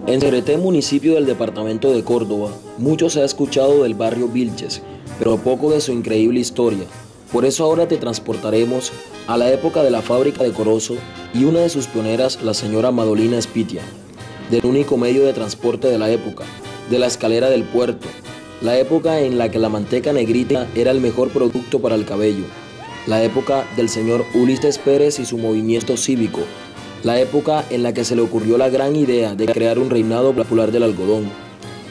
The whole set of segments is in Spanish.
En Cereté, municipio del departamento de Córdoba, mucho se ha escuchado del barrio Vilches, pero poco de su increíble historia. Por eso ahora te transportaremos a la época de la fábrica de Corozo y una de sus pioneras, la señora Madolina Espitia, del único medio de transporte de la época, de la escalera del puerto, la época en la que la manteca negrita era el mejor producto para el cabello, la época del señor Ulises Pérez y su movimiento cívico, la época en la que se le ocurrió la gran idea de crear un reinado popular del algodón,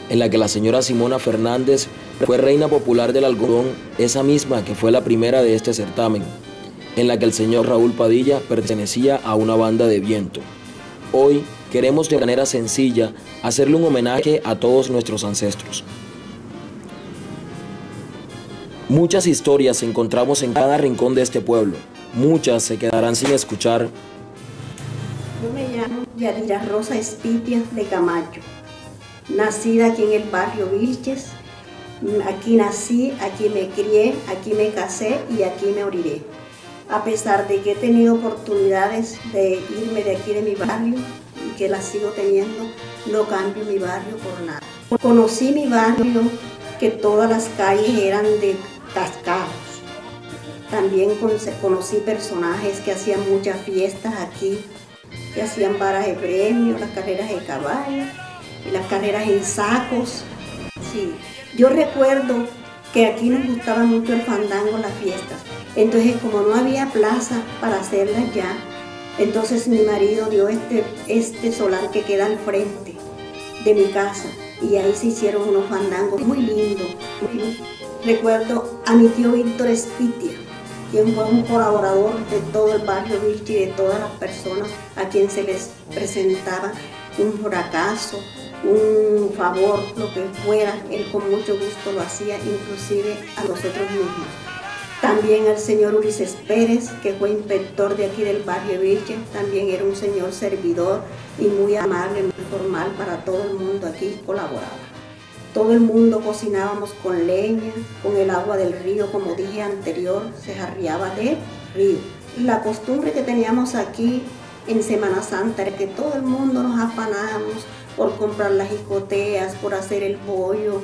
en la que la señora Simona Fernández fue reina popular del algodón, esa misma que fue la primera de este certamen, en la que el señor Raúl Padilla pertenecía a una banda de viento. Hoy queremos de manera sencilla hacerle un homenaje a todos nuestros ancestros. Muchas historias encontramos en cada rincón de este pueblo, muchas se quedarán sin escuchar. Yo me llamo Yadira Rosa Espitia de Camacho, nacida aquí en el barrio Vilches. Aquí nací, aquí me crié, aquí me casé y aquí me moriré. A pesar de que he tenido oportunidades de irme de aquí de mi barrio y que las sigo teniendo, no cambio mi barrio por nada. Conocí mi barrio, que todas las calles eran de cascados. También conocí personajes que hacían muchas fiestas aquí, que hacían varas de premios, las carreras de caballo, y las carreras en sacos. Sí. Yo recuerdo que aquí nos gustaba mucho el fandango, las fiestas. Entonces, como no había plaza para hacerlas ya, entonces mi marido dio este solar que queda al frente de mi casa. Y ahí se hicieron unos fandangos muy lindos. Recuerdo a mi tío Víctor Espitia, quien fue un colaborador de todo el barrio Vilches y de todas las personas a quien se les presentaba un fracaso, un favor, lo que fuera, él con mucho gusto lo hacía, inclusive a nosotros mismos. También el señor Ulises Pérez, que fue inspector de aquí del barrio Vilches, también era un señor servidor y muy amable, muy formal para todo el mundo aquí colaboraba. Todo el mundo cocinábamos con leña, con el agua del río, como dije anterior, se jarriaba del río. La costumbre que teníamos aquí en Semana Santa era que todo el mundo nos afanábamos por comprar las jicoteas, por hacer el bollo,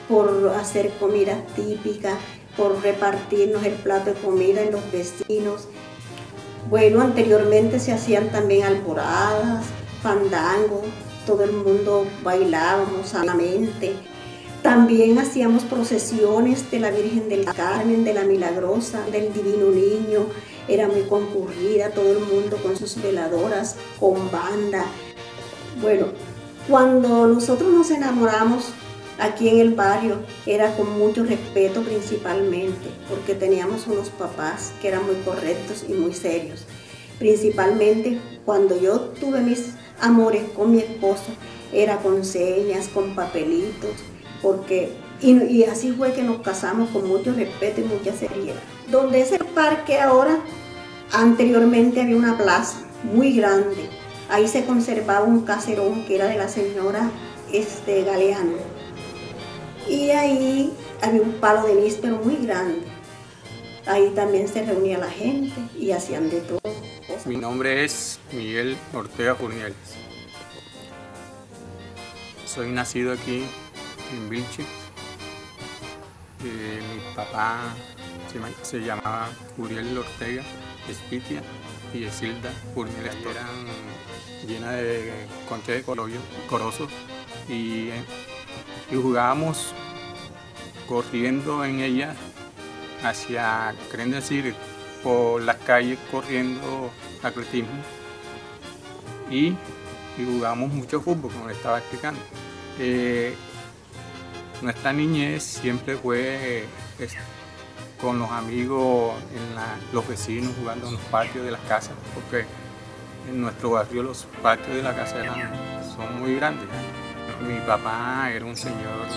por hacer comida típica, por repartirnos el plato de comida en los vecinos. Bueno, anteriormente se hacían también alboradas, fandango, todo el mundo bailábamos sanamente. También hacíamos procesiones de la Virgen del Carmen, de la Milagrosa, del Divino Niño. Era muy concurrida, todo el mundo con sus veladoras, con banda. Bueno, cuando nosotros nos enamoramos aquí en el barrio, era con mucho respeto principalmente, porque teníamos unos papás que eran muy correctos y muy serios. Principalmente cuando yo tuve mis amores con mi esposo, era con señas, con papelitos, y así fue que nos casamos con mucho respeto y mucha seriedad. Donde es el parque ahora, anteriormente había una plaza muy grande. Ahí se conservaba un caserón que era de la señora Galeano. Y ahí había un palo de níspero muy grande. Ahí también se reunía la gente y hacían de todo. Mi nombre es Miguel Ortega Furnieles. Soy nacido aquí en Vilches. Mi papá se llamaba Uriel Ortega Espitia y Esilda Furnieles. Eran llenas de conchas de Corozo y jugábamos corriendo en ellas hacia, quieren decir, por las calles corriendo atletismo y jugábamos mucho fútbol, como les estaba explicando. Nuestra niñez siempre fue con los amigos, los vecinos, jugando en los patios de las casas, porque en nuestro barrio los patios de la casa son muy grandes. Mi papá era un señor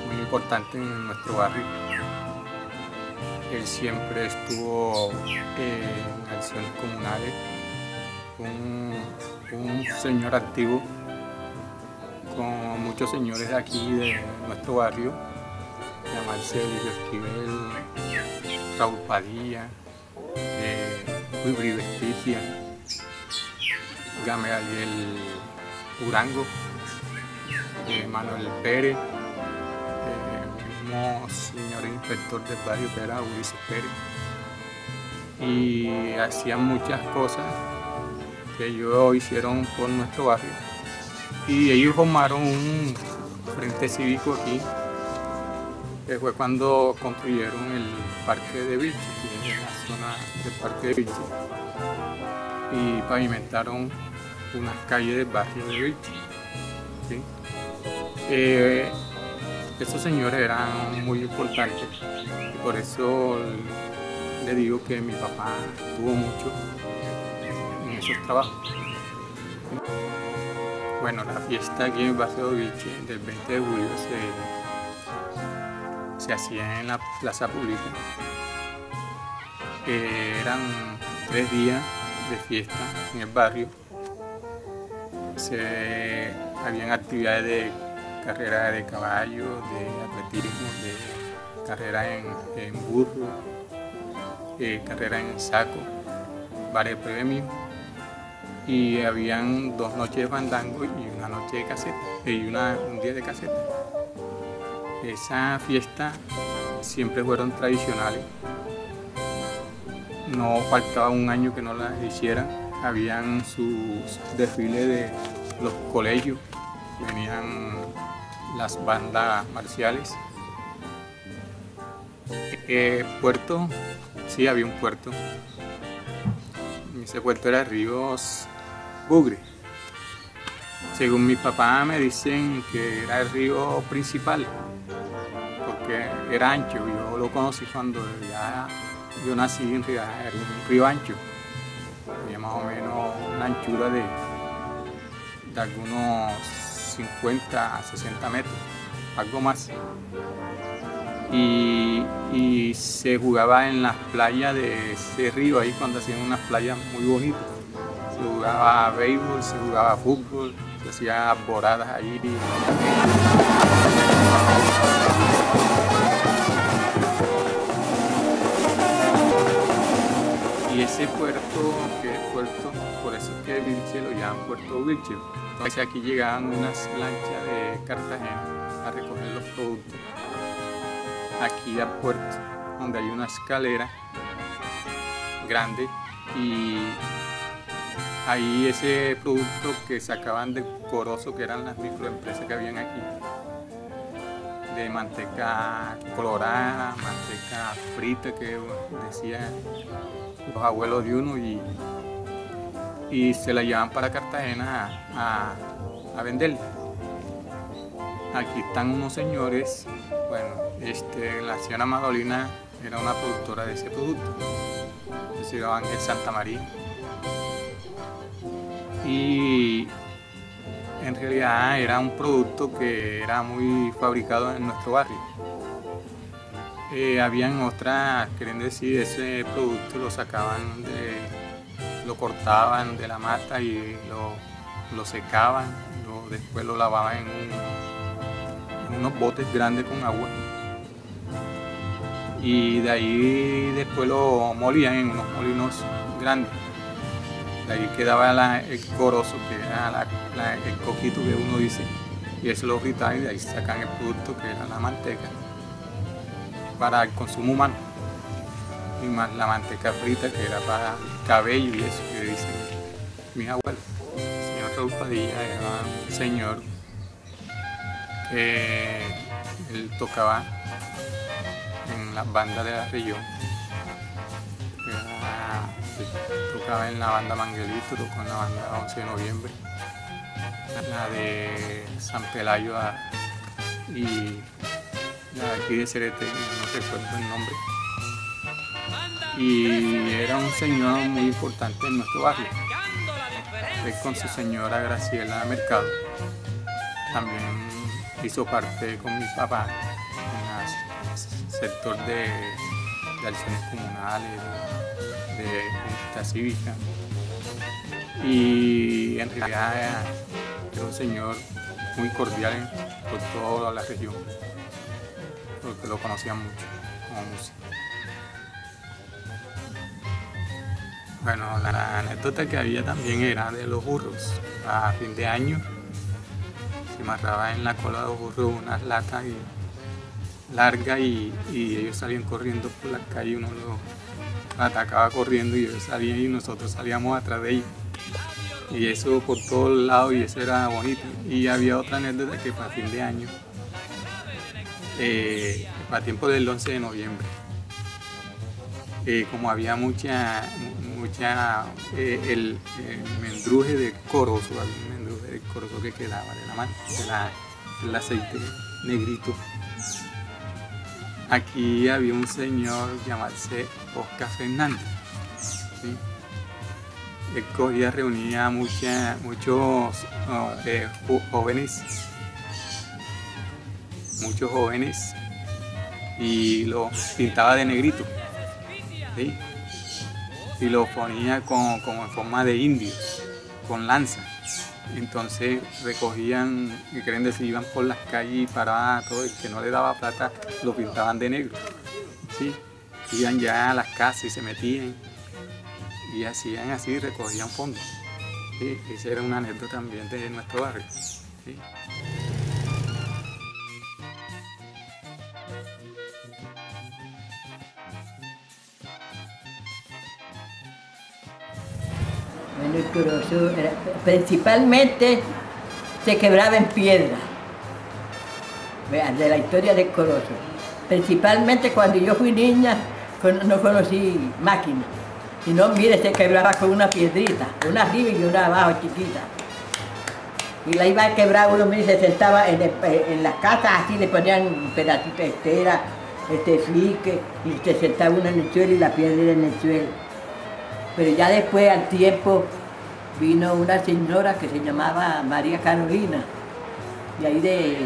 muy importante en nuestro barrio. Él siempre estuvo en acciones comunales, un señor activo con muchos señores de aquí de nuestro barrio, llamarse Sergio Esquivel, Raúl Padilla, Uribe Espitia, Gamaliel Urango, Manuel Pérez, el mismo señor inspector del barrio que era Ulises Pérez, y hacían muchas cosas que ellos hicieron por nuestro barrio, y ellos formaron un frente cívico aquí, que fue cuando construyeron el parque de Vilches, que es la zona del parque de Vilches, y pavimentaron unas calles del barrio de Vilches, ¿sí? Esos señores eran muy importantes y por eso le digo que mi papá tuvo mucho en esos trabajos. Bueno, la fiesta aquí en el barrio de Vilches del 20 de julio se hacía en la plaza pública. Eran 3 días de fiesta en el barrio. Habían actividades de carrera de caballo, de atletismo, de carrera en burro, carrera en saco, varios premios, y habían 2 noches de fandango y una noche de caseta, y un día de caseta. Esa fiesta siempre fueron tradicionales, no faltaba un año que no las hicieran. Habían sus desfiles de los colegios, venían las bandas marciales. Puerto, sí, había un puerto. Ese puerto era Ríos Bugre. Según mi papá me dicen que era el río principal, porque era ancho. Yo lo conocí cuando ya yo nací en realidad, era un río ancho. Tenía más o menos una anchura de algunos 50 a 60 metros, algo más. Y se jugaba en las playas de ese río, ahí cuando hacían unas playas muy bonitas. Se jugaba béisbol, se jugaba fútbol, se hacía boradas ahí. Y ese puerto, que es puerto, por eso es que Vilches lo llaman Puerto Vilches. Entonces aquí llegaban unas lanchas de Cartagena a recoger los productos aquí al puerto, donde hay una escalera grande, y ahí ese producto que sacaban de Corozo, que eran las microempresas que habían aquí, de manteca colorada, manteca frita, que decían los abuelos de uno, y se la llevan para Cartagena a venderla. Aquí están unos señores, bueno, la señora Madolina era una productora de ese producto, se llama Ángel Santa María, y en realidad era un producto que era muy fabricado en nuestro barrio. Habían otras, quieren decir, ese producto lo sacaban lo cortaban de la mata y lo secaban, después lo lavaban en unos botes grandes con agua, y de ahí después lo molían en unos molinos grandes. De ahí quedaba el corozo, que era el coquito que uno dice, y eso lo fritaban, y de ahí sacan el producto que era la manteca para el consumo humano, y más la manteca frita que era para el cabello y eso que dicen mis abuelos. El señor Raúl Padilla era un señor que él tocaba en las bandas de la región. Tocaba en la banda Manguelito, tocó en la banda 11 de noviembre, la de San Pelayo y la de aquí de Cerete, no recuerdo el nombre. Y era un señor muy importante en nuestro barrio. Él con su señora Graciela Mercado también hizo parte con mi papá en el sector de acciones comunales, de junta cívica, y en realidad era un señor muy cordial por toda la región, porque lo conocían mucho como músico. Bueno, la anécdota que había también era de los burros. A fin de año se amarraba en la cola de los burros unas latas largas y ellos salían corriendo por la calle, uno los atacaba corriendo y ellos salían y nosotros salíamos atrás de ellos. Y eso por todos lados y eso era bonito. Y había otra anécdota que para fin de año, para tiempo del 11 de noviembre, como había el mendruje de corozo, había un mendruje de corozo que quedaba del aceite negrito. Aquí había un señor llamarse Oscar Fernández, ¿sí? Él cogía, reunía muchos jóvenes y los pintaba de negrito, ¿sí? Y los ponía como en forma de indios, con lanza. Entonces recogían, y creen decir, iban por las calles y paraban a todo el que no le daba plata, lo pintaban de negro, ¿sí? Iban ya a las casas y se metían y hacían así, recogían fondos, ¿sí? Esa era una anécdota también de nuestro barrio, ¿sí? Bueno, el corozo principalmente se quebraba en piedra. Vean, de la historia del corozo. Principalmente cuando yo fui niña no conocí máquina. Y no, mire, se quebraba con una piedrita, una arriba y una abajo chiquita. Y la iba a quebrar uno, mire, se sentaba en las casas, así le ponían un pedacito de estera, flique, y se sentaba uno en el suelo y la piedra en el suelo. Pero ya después, al tiempo, vino una señora que se llamaba María Carolina, de ahí de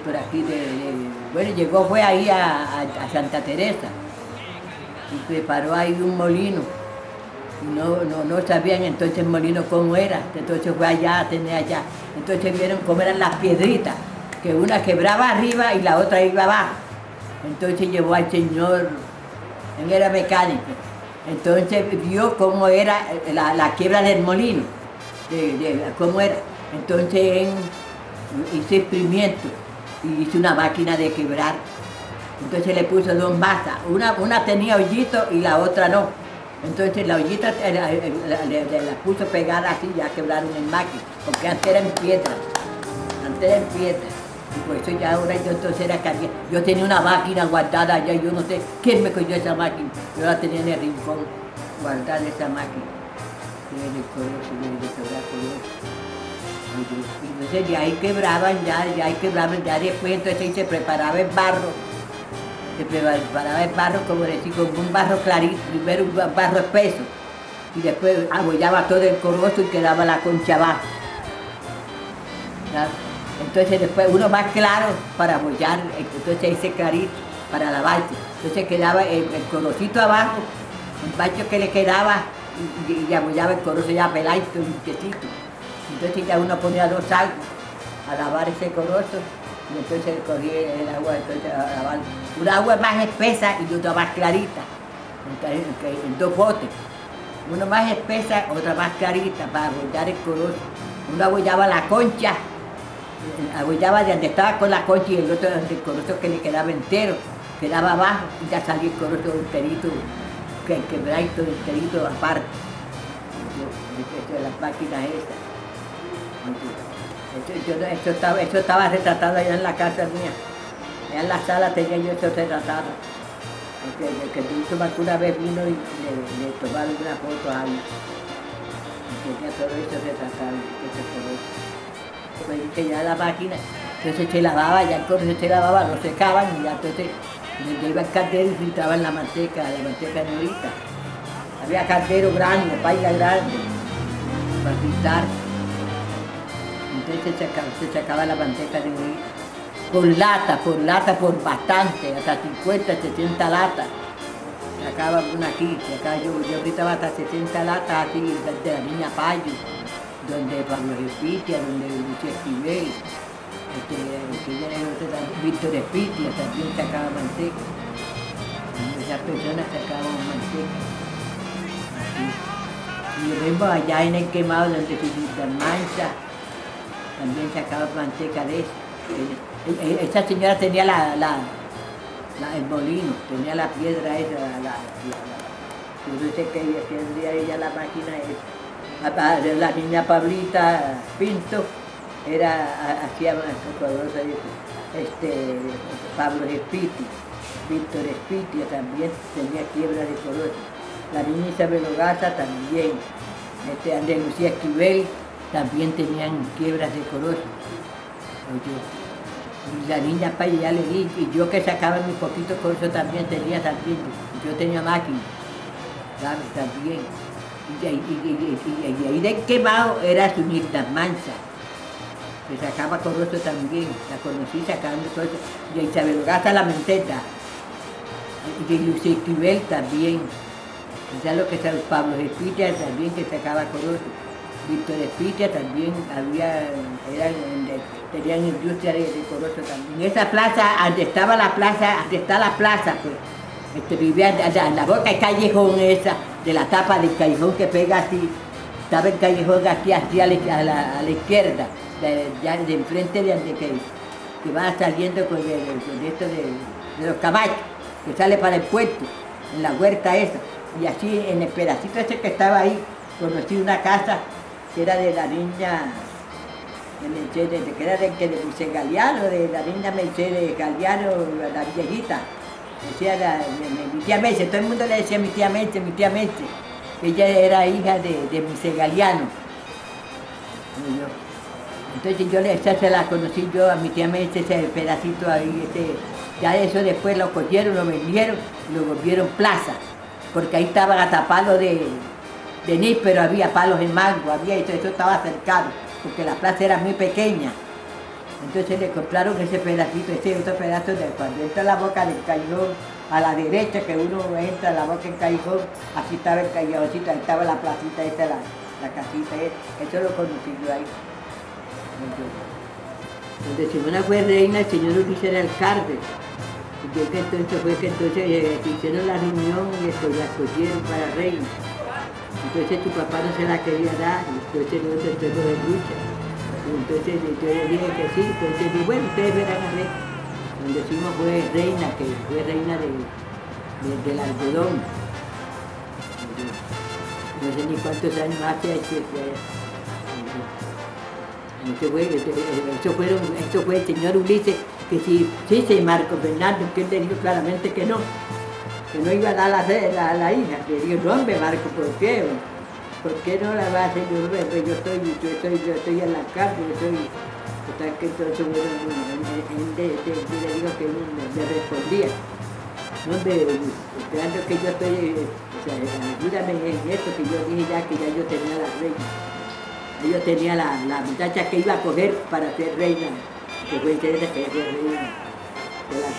por aquí, bueno, fue ahí a Santa Teresa, y preparó ahí un molino, y no sabían entonces el molino cómo era, entonces fue allá, tenía allá, entonces vieron cómo eran las piedritas, que una quebraba arriba y la otra iba abajo, entonces llevó al señor, él era mecánico, entonces vio cómo era la quiebra del molino, cómo era. Entonces él hizo experimento y hizo una máquina de quebrar. Entonces le puso dos masas, una tenía hoyito y la otra no. Entonces la ollita la puso pegada así, ya quebraron en máquina, porque antes era en piedra. Y por eso ya ahora yo entonces era que yo tenía una máquina guardada allá, yo no sé quién me cogió esa máquina. Yo la tenía en el rincón, guardada esa máquina. De quebrar corozo. Entonces ya ahí quebraban, ya después entonces se preparaba el barro. Se preparaba el barro, como decir, con un barro clarito, primero un barro espeso. Y después abollaba todo el corozo y quedaba la concha abajo. ¿Sabes? Entonces después uno más claro para abollar, entonces ese clarito para lavarse. Entonces quedaba el corocito abajo, el bacho que le quedaba y abollaba el corozo ya peladito, limpiecito. Entonces ya uno ponía dos salvos a lavar ese corozo y entonces cogía el agua entonces a lavar. Una agua más espesa y otra más clarita, en dos botes. Una más espesa, otra más clarita para abollar el corozo. Uno abollaba la concha, abollaba de donde estaba con la concha y el otro donde el corozo que le quedaba entero, quedaba abajo y ya salía el corozo enterito, quebradito, enterito aparte. De las máquinas esas. Eso estaba retratado allá en la casa mía. Allá en la sala tenía yo eso retratado. Que una vez vino y le tomaron una foto ahí. Y tenía todo eso retratado. Pues que ya la máquina, entonces se lavaba, ya el corozo se lavaba, lo secaban y ya entonces le iba el caldero y fritaban la manteca negrita. Había caldero grande, paila grande, para fritar. Entonces se sacaba la manteca negrita. Por bastante, hasta 50, 60 latas. Sacaba una aquí, yo fritaba hasta 60 latas así, de la niña Payo, donde Pablo Espitia, donde Lucía Esquivel, Víctor Espitia también sacaba manteca. Esas personas sacaban manteca. Así. mismo allá en el quemado donde su mancha, también sacaba manteca de eso. Esa señora tenía el molino, tenía la piedra esa, yo no sé qué tendría ella la máquina esa. La niña Pablita Pinto hacía Pablo Espiti, Víctor Espiti también tenía quiebra de corozo. La niña Isabel Ogaza también, Andrés Lucía Esquivel también tenían quiebras de corozo. Y la niña Paya ya le di, y yo que sacaba mi poquito corozo también tenía yo tenía máquina, ¿sabes? También. Y ahí del quemado era su Nilda Mansa, que sacaba corozo también, la conocí sacando corozo, y a Isabel Ogaza la menteta, y Lucía Esquivel también. Ya lo que es Pablo Espitia también que sacaba corozo. Víctor Espitia también tenían industria de corozo también. Esa plaza, donde está la plaza, pues, vivía en la boca del callejón esa, de la tapa del callejón que pega así. Estaba el callejón aquí así a la izquierda, ya de enfrente de donde que va saliendo con esto de los caballos, que sale para el puerto, en la huerta esa. Y así en el pedacito ese que estaba ahí, conocí una casa que era de la niña Mercedes, que era de Mercedes Galeano, de la niña Mercedes Galeano, la viejita. Decía mi tía Merce, todo el mundo le decía mi tía Merce. Ella era hija de Mercedes Galeano. Entonces esa se la conocí yo a mi tía Merce, ese pedacito ahí, ya eso después lo cogieron, lo vendieron y lo volvieron plaza. Porque ahí estaban hasta palos de níspero, había palos en mango, eso estaba cercado, porque la plaza era muy pequeña. Entonces le compraron ese pedacito, ese otro pedazo de cuando entra la boca del callejón, a la derecha que uno entra a la boca del callejón, así estaba el callejoncito, ahí estaba la placita esta, la casita, eso lo conocí yo ahí. Donde Simona fue reina, el señor Ulises era alcalde. Entonces hicieron la reunión y la escogieron para reina. Entonces tu papá no se la quería dar, entonces no se entregó de lucha. Entonces yo le dije que sí, entonces dije, bueno, ustedes verán a ver. Donde Simona fue reina, que fue reina del algodón. No sé ni cuántos años hace eso fue el señor Ulises, que sí, Marco Fernando, que él le dijo claramente que no iba a dar la hija. Le digo, no hombre Marco, ¿por qué? ¿Por qué no la va a hacer? Yo estoy en la cárcel, que entonces él le dijo que me respondía. No hombre, esperando que yo estoy, ayúdame en esto, que yo dije ya que ya yo tenía la reina. Yo tenía la muchacha que iba a coger para ser reina, que fue Teresa, que fue reina de la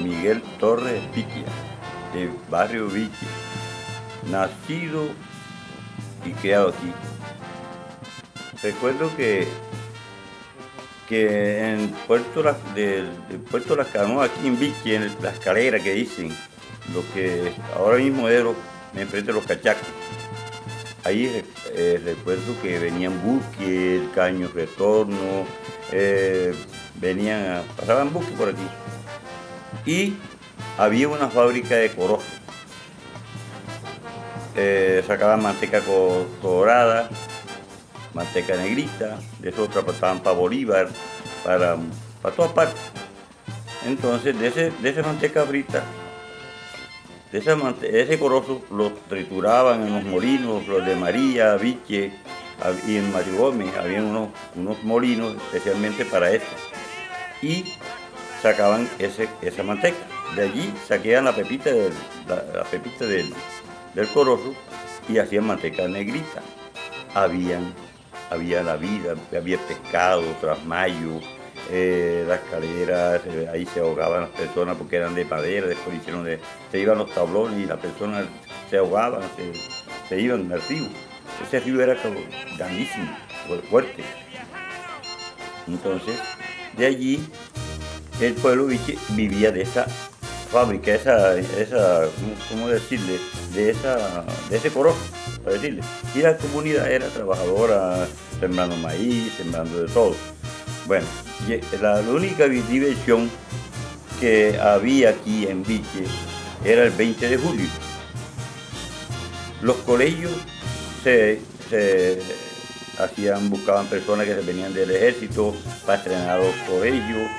Miguel Torres Espitia, de barrio Viche, nacido y criado aquí. Recuerdo que en Puerto Las Canoas, aquí en Viche, en la escalera que dicen, lo que ahora mismo es enfrente de los cachacos, ahí recuerdo que venían buques, caños retorno, pasaban buques por aquí. Y había una fábrica de corozo. Sacaban manteca colorada, manteca negrita, de eso transportaban para Bolívar, para todas partes. Entonces, de esa manteca frita, ese corozo lo trituraban en los molinos, los de María, Viche, y en Mario Gómez había unos molinos especialmente para eso. Y sacaban esa manteca. De allí saqueaban la pepita del corozo y hacían manteca negrita. Había la vida, había pescado, trasmayo, las caleras, ahí se ahogaban las personas porque eran de madera, después se iban los tablones y las personas se ahogaban, se iban al río. Ese río era grandísimo, fuerte. Entonces, de allí el pueblo Vilches vivía de esa fábrica, ¿cómo decirle? De ese corozo, para decirle. Y la comunidad era trabajadora, sembrando maíz, sembrando de todo. Bueno, la única diversión que había aquí en Vilches era el 20 de julio. Los colegios buscaban personas que venían del ejército para estrenar los colegios,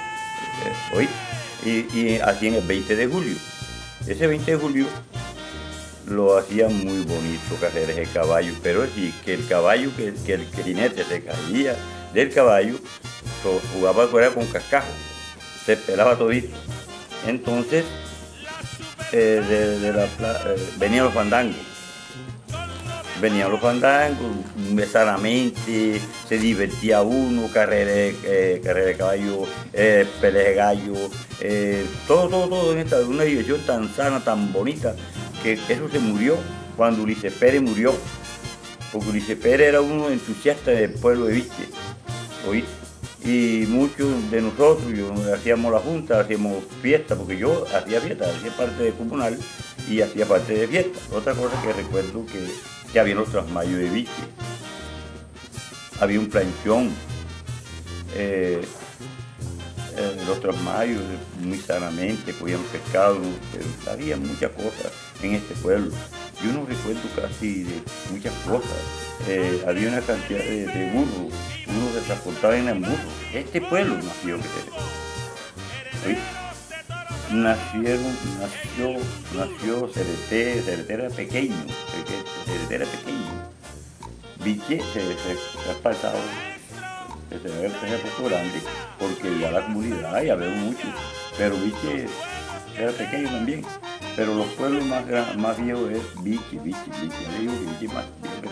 y hacían el 20 de julio. Ese 20 de julio lo hacían muy bonito, carreras de caballo, pero sí que el caballo, que el jinete se caía del caballo, jugaba afuera con cascajo, se pelaba todito. Entonces venían los fandangos. Venían los fandangos, sanamente, se divertía uno, carrera de caballo, pelea de gallo, todo en una diversión tan sana, tan bonita, que eso se murió cuando Ulises Pérez murió, porque Ulises Pérez era uno entusiasta del pueblo de Vilches, y muchos de nosotros, hacíamos la junta, hacíamos fiesta, porque yo hacía fiesta, hacía parte de comunal y hacía parte de fiesta. Otra cosa que recuerdo que había los trasmayos de Vilches, había un planchón, los trasmayos muy sanamente, cogían pescado, había muchas cosas en este pueblo. Yo no recuerdo casi de muchas cosas. Había una cantidad de burros, uno se transportaba en el burro. Este pueblo nació, nació Cereté era pequeño, Vilches se ha pasado, se ha puesto grande, porque ya la comunidad, ya veo mucho, pero Vilches era pequeño también. Pero los pueblos más viejos es Vilches. Yo digo que Vilches más viejo que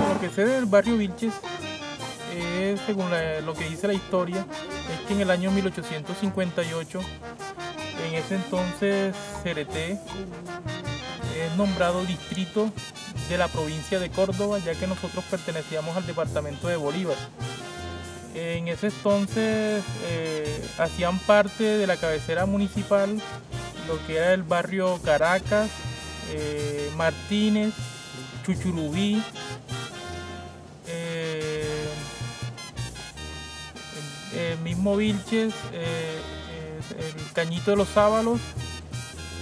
Lo que sé del barrio Vilches es, según lo que dice la historia, es que en el año 1858, en ese entonces Cereté es nombrado distrito de la provincia de Córdoba, ya que nosotros pertenecíamos al departamento de Bolívar. En ese entonces hacían parte de la cabecera municipal lo que era el barrio Caracas, Martínez, Chuchurubí, el mismo Vilches, el Cañito de los Sábalos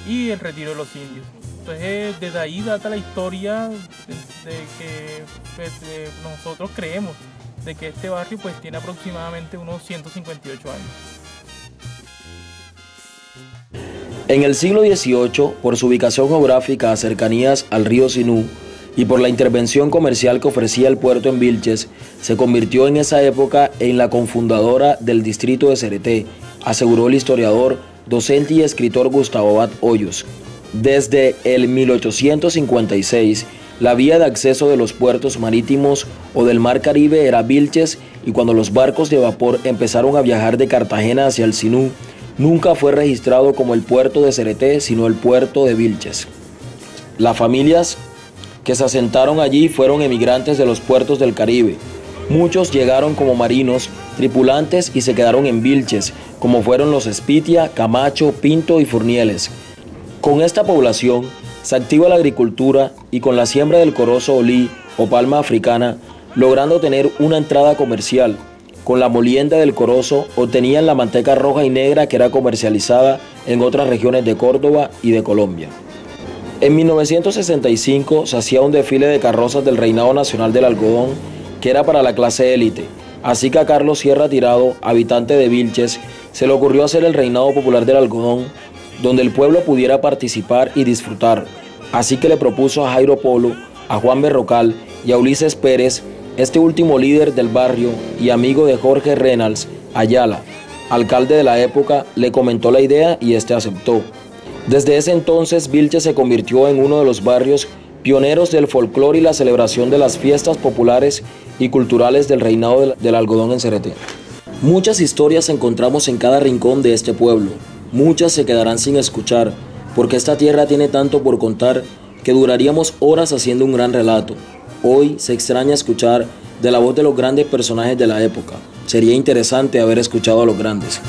y el Retiro de los Indios. Entonces desde ahí data la historia de que nosotros creemos de que este barrio pues tiene aproximadamente unos 158 años. En el siglo XVIII, por su ubicación geográfica a cercanías al río Sinú y por la intervención comercial que ofrecía el puerto en Vilches, se convirtió en esa época en la confundadora del distrito de Cereté, aseguró el historiador, docente y escritor Gustavo Abad Hoyos. Desde el 1856, la vía de acceso de los puertos marítimos o del Mar Caribe era Vilches, y cuando los barcos de vapor empezaron a viajar de Cartagena hacia el Sinú, nunca fue registrado como el puerto de Cereté, sino el puerto de Vilches. Las familias que se asentaron allí fueron emigrantes de los puertos del Caribe. Muchos llegaron como marinos, tripulantes y se quedaron en Vilches, como fueron los Espitia, Camacho, Pinto y Furnieles. Con esta población se activa la agricultura y con la siembra del corozo olí o palma africana, logrando tener una entrada comercial. Con la molienda del corozo obtenían la manteca roja y negra que era comercializada en otras regiones de Córdoba y de Colombia. En 1965 se hacía un desfile de carrozas del Reinado Nacional del Algodón, que era para la clase élite. Así que a Carlos Sierra Tirado, habitante de Vilches, se le ocurrió hacer el reinado popular del algodón, donde el pueblo pudiera participar y disfrutar. Así que le propuso a Jairo Polo, a Juan Berrocal y a Ulises Pérez, este último líder del barrio y amigo de Jorge Reynals Ayala, alcalde de la época, le comentó la idea y este aceptó. Desde ese entonces, Vilches se convirtió en uno de los barrios pioneros del folclore y la celebración de las fiestas populares y culturales del reinado del algodón en Cereté. Muchas historias encontramos en cada rincón de este pueblo. Muchas se quedarán sin escuchar, porque esta tierra tiene tanto por contar que duraríamos horas haciendo un gran relato. Hoy se extraña escuchar de la voz de los grandes personajes de la época. Sería interesante haber escuchado a los grandes.